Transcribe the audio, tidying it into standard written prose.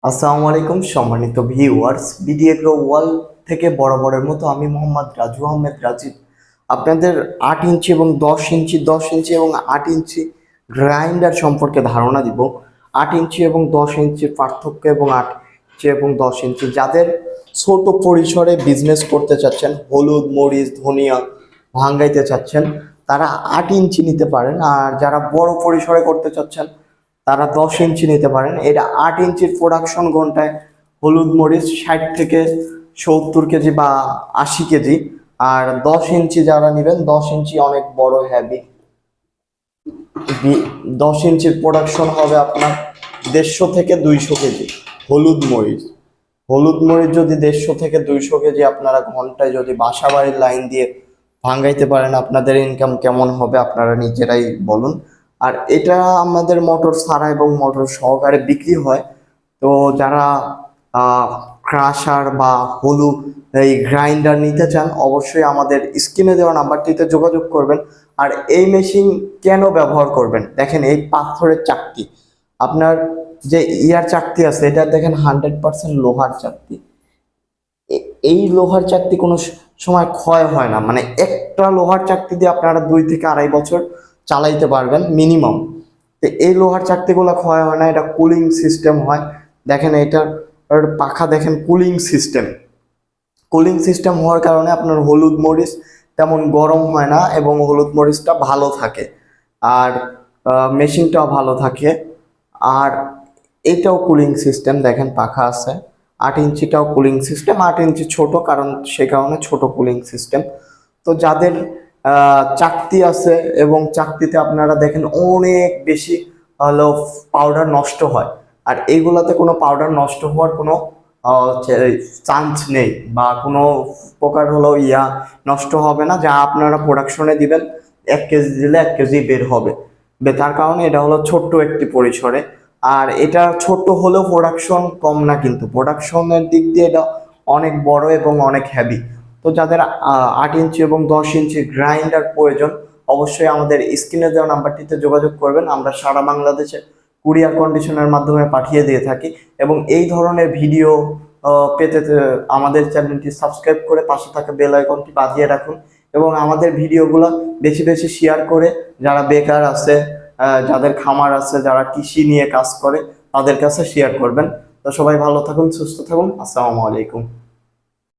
আসসালামু আলাইকুম সম্মানিত ভিউয়ার্স, বিডিএগ্রো ওয়ার্ল্ড থেকে বরাবরের মতো আমি মোহাম্মদ রাজু আহমেদ রাজীব আপনাদের 8 ইঞ্চি এবং 10 ইঞ্চি 10 ইঞ্চি এবং 8 ইঞ্চি গ্রাইন্ডার সম্পর্কে ধারণা দিব। 8 ইঞ্চি এবং 10 ইঞ্চির পার্থক্য এবং 8 ইঞ্চি এবং 10 ইঞ্চি যাদের ছোট পরিসরে বিজনেস করতে চাচ্ছেন, হলুদ মরিচ ধনিয়া ভাঙ্গাইতে চাচ্ছেন, তারা 8 ইঞ্চি নিতে পারেন। আর যারা বড় পরিসরে করতে চাচ্ছেন তারা 10 ইঞ্চি নিতে পারেন। এটা 8 ইঞ্চির প্রোডাকশন ঘন্টায় হলুদ মরিচ 60 থেকে 70 কেজি বা 80 কেজি। আর 10 ইঞ্চি যারা নেবেন, 10 ইঞ্চি অনেক বড় হ্যাভি। 10 ইঞ্চির প্রোডাকশন হবে আপনার 150 থেকে 200 কেজি হলুদ মরিচ যদি 150 থেকে 200 কেজি আপনারা ঘন্টায় যদি বাসা বাড়ির লাইন দিয়ে ভাঙাইতে পারেন, আপনাদের ইনকাম কেমন হবে আপনারা নিজেরাই বলুন। আর এটা আমাদের মোটর ছাড়া এবং মোটর সহকারে বিক্রি হয়। তো যারা ক্রাশার বা হলুদ এই গ্রাইন্ডার নিতে চান, অবশ্যই আমাদের স্ক্রিনে দেওয়া নাম্বারটিতে যোগাযোগ করবেন। আর এই মেশিন কেন ব্যবহার করবেন, দেখেন এই পাথরের চাকতি, আপনার যে ইয়ার চাকতি আছে এটা দেখেন 100% লোহার চাকতি। এই লোহার চাকতি কোনো সময় ক্ষয় হয় না, মানে একটা লোহার চাকতি দিয়ে আপনারা 2 থেকে 2.5 বছর চালাইতে পারবেন মিনিমাম। তো এই লোহার চাকতিগুলো ক্ষয় হয় না, এটা কুলিং সিস্টেম হয়। দেখেন এটার পাখা দেখেন, কুলিং সিস্টেম হওয়ার কারণে আপনার হলুদ মরিচ তেমন গরম হয় না এবং হলুদ মরিচটা ভালো থাকে। আর মেশিনটাও ভালো থাকে। আর এটাও কুলিং সিস্টেম, দেখেন পাখা আছে। 8 ইঞ্চিটাও কুলিং সিস্টেম, 8 ইঞ্চি ছোট কারণ সে কারণে ছোট কুলিং সিস্টেম। তো যাদের চাকতি আছে এবং চাকতিতে আপনারা দেখেন অনেক বেশি হলো পাউডার নষ্ট হয়, আর এইগুলাতে কোনো পাউডার নষ্ট হওয়ার কোনো চান্স নেই বা কোনো প্রকার হলো নষ্ট হবে না। যা আপনারা প্রোডাকশনে দিবেন 1 কেজি দিলে 1 কেজি বের হবে। তার কারণে এটা হলো ছোট্ট একটি পরিসরে। আর এটা ছোট হলেও প্রোডাকশন কম না, কিন্তু প্রোডাকশনের দিক দিয়ে এটা অনেক বড় এবং অনেক হেভি। তো যাদের 8 ইঞ্চি এবং 10 ইঞ্চি গ্রাইন্ডার প্রয়োজন, অবশ্যই আমাদের স্ক্রিনে দেওয়া নাম্বারটিতে যোগাযোগ করবেন। আমরা সারা বাংলাদেশে কুরিয়ার কন্ডিশনের মাধ্যমে পাঠিয়ে দিয়ে থাকি। এবং এই ধরনের ভিডিও পেতে আমাদের চ্যানেলটি সাবস্ক্রাইব করে পাশে থাকা বেল আইকনটি বাজিয়ে রাখুন। এবং আমাদের ভিডিওগুলো বেশি বেশি শেয়ার করে যারা বেকার আছে, যাদের খামার আছে, যারা কৃষি নিয়ে কাজ করে, তাদের কাছে শেয়ার করবেন। তো সবাই ভালো থাকুন, সুস্থ থাকুন। আসসালামু আলাইকুম।